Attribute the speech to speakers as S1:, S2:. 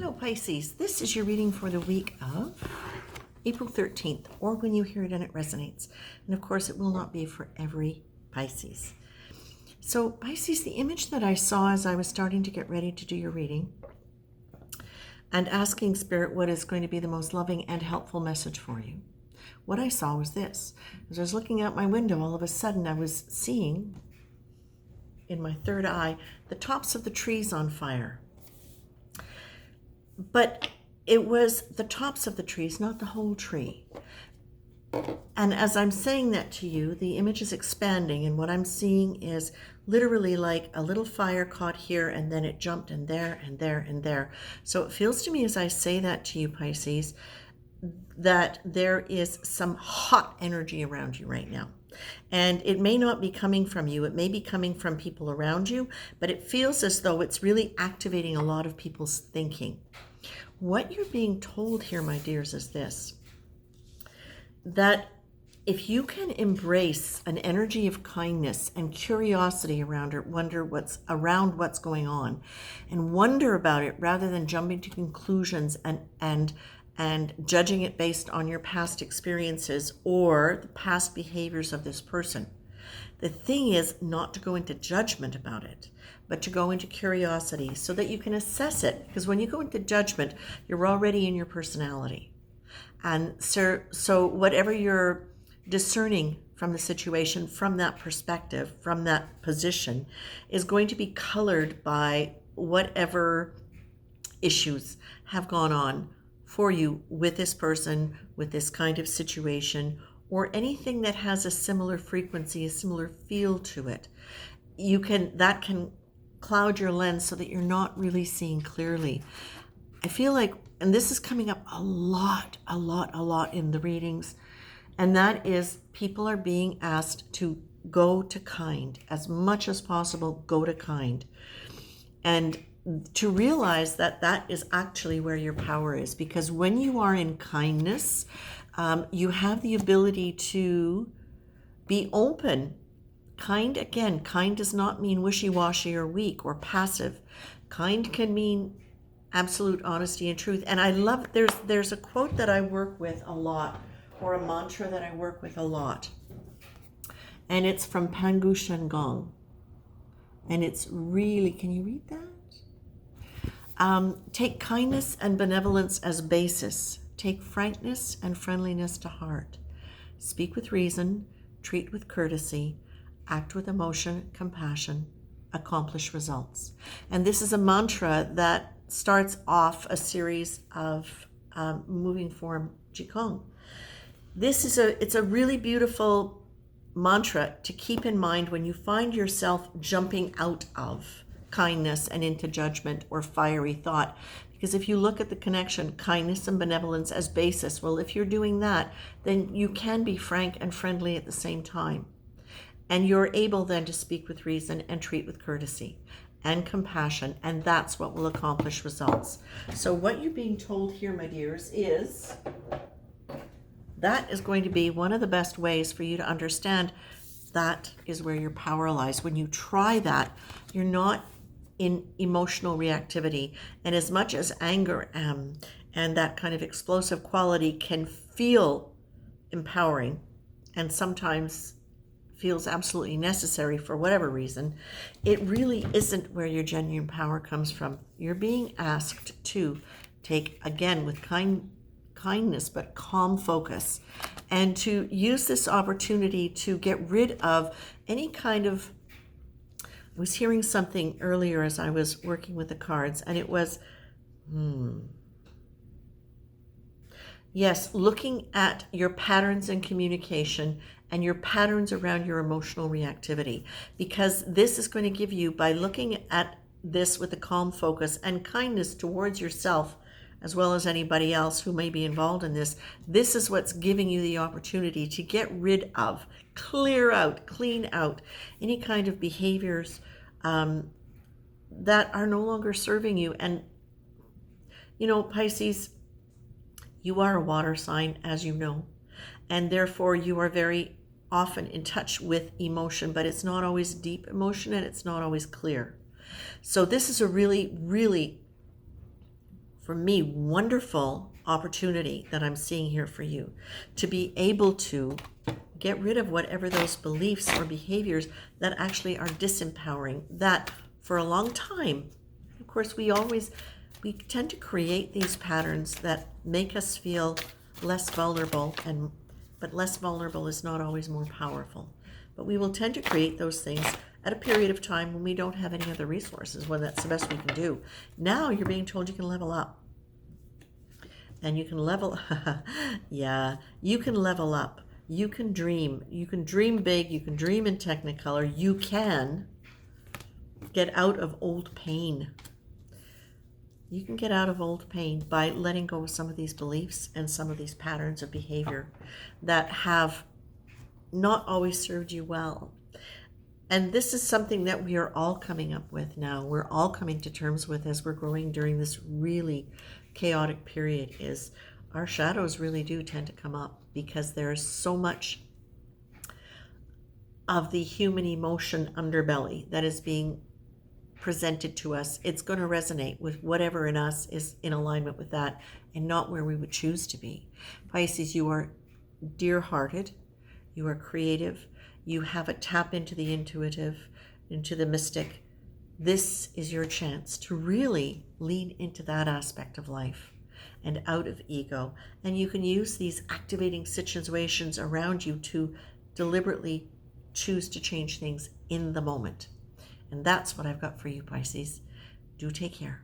S1: Hello Pisces, this is your reading for the week of April 13th, or when you hear it and it resonates. And of course it will not be for every Pisces. So Pisces, the image that I saw as I was starting to get ready to do your reading and asking Spirit what is going to be the most loving and helpful message for you, what I saw was this. As I was looking out my window, all of a sudden I was seeing in my third eye the tops of the trees on fire. But it was the tops of the trees, not the whole tree. And as I'm saying that to you, the image is expanding, and what I'm seeing is literally like a little fire caught here, and then it jumped and there and there and there. So it feels to me as I say that to you, Pisces, that there is some hot energy around you right now. And it may not be coming from you, it may be coming from people around you, but it feels as though it's really activating a lot of people's thinking. What you're being told here, my dears, is this: that if you can embrace an energy of kindness and curiosity around it, wonder what's going on, and wonder about it rather than jumping to conclusions and judging it based on your past experiences or the past behaviors of this person. The thing is not to go into judgment about it, but to go into curiosity so that you can assess it. Because when you go into judgment, you're already in your personality. And so whatever you're discerning from the situation, from that perspective, from that position, is going to be colored by whatever issues have gone on for you with this person, with this kind of situation, or anything that has a similar frequency, a similar feel to it. That can cloud your lens so that you're not really seeing clearly. I feel like, and this is coming up a lot in the readings, and that is people are being asked to go to kind. As much as possible, go to kind. And to realize that that is actually where your power is, because when you are in kindness, you have the ability to be open. Kind does not mean wishy-washy or weak or passive. Kind can mean absolute honesty and truth. And I love, there's a quote that I work with a lot, or a mantra that I work with a lot. And it's from Pangu Shanggong. And it's really, can you read that? Take kindness and benevolence as basis. Take frankness and friendliness to heart. Speak with reason, treat with courtesy, act with emotion, compassion, accomplish results. And this is a mantra that starts off a series of moving form Qigong. It's a really beautiful mantra to keep in mind when you find yourself jumping out of kindness and into judgment or fiery thought. Because if you look at the connection, kindness and benevolence as basis, well, if you're doing that, then you can be frank and friendly at the same time. And you're able then to speak with reason and treat with courtesy and compassion, and that's what will accomplish results. So what you're being told here, my dears, is that is going to be one of the best ways for you to understand that is where your power lies. When you try that, you're not in emotional reactivity. And as much as anger and that kind of explosive quality can feel empowering and sometimes feels absolutely necessary for whatever reason, it really isn't where your genuine power comes from. You're being asked to take, again, with kindness, but calm focus, and to use this opportunity to get rid of any kind of, I was hearing something earlier as I was working with the cards, and it was, yes, looking at your patterns in communication and your patterns around your emotional reactivity, because this is going to give you, by looking at this with a calm focus and kindness towards yourself, as well as anybody else who may be involved in this, this is what's giving you the opportunity to get rid of, clear out, clean out any kind of behaviors that are no longer serving you. And, you know, Pisces, you are a water sign, as you know, and therefore you are very often in touch with emotion, but it's not always deep emotion and it's not always clear. So this is a really, really for me, wonderful opportunity that I'm seeing here for you to be able to get rid of whatever those beliefs or behaviors that actually are disempowering, that for a long time, of course, we tend to create these patterns that make us feel less vulnerable, but less vulnerable is not always more powerful. But we will tend to create those things at a period of time when we don't have any other resources, when that's the best we can do. Now you're being told you can level up. And you can level, yeah, you can level up. You can dream. You can dream big. You can dream in Technicolor. You can get out of old pain. You can get out of old pain by letting go of some of these beliefs and some of these patterns of behavior that have not always served you well. And this is something that we are all coming up with now. We're all coming to terms with as we're growing during this really chaotic period, is our shadows really do tend to come up because there is so much of the human emotion underbelly that is being presented to us. It's going to resonate with whatever in us is in alignment with that and not where we would choose to be. Pisces, you are dear-hearted, you are creative, you have a tap into the intuitive, into the mystic. This is your chance to really lean into that aspect of life and out of ego. And you can use these activating situations around you to deliberately choose to change things in the moment. And that's what I've got for you, Pisces. Do take care.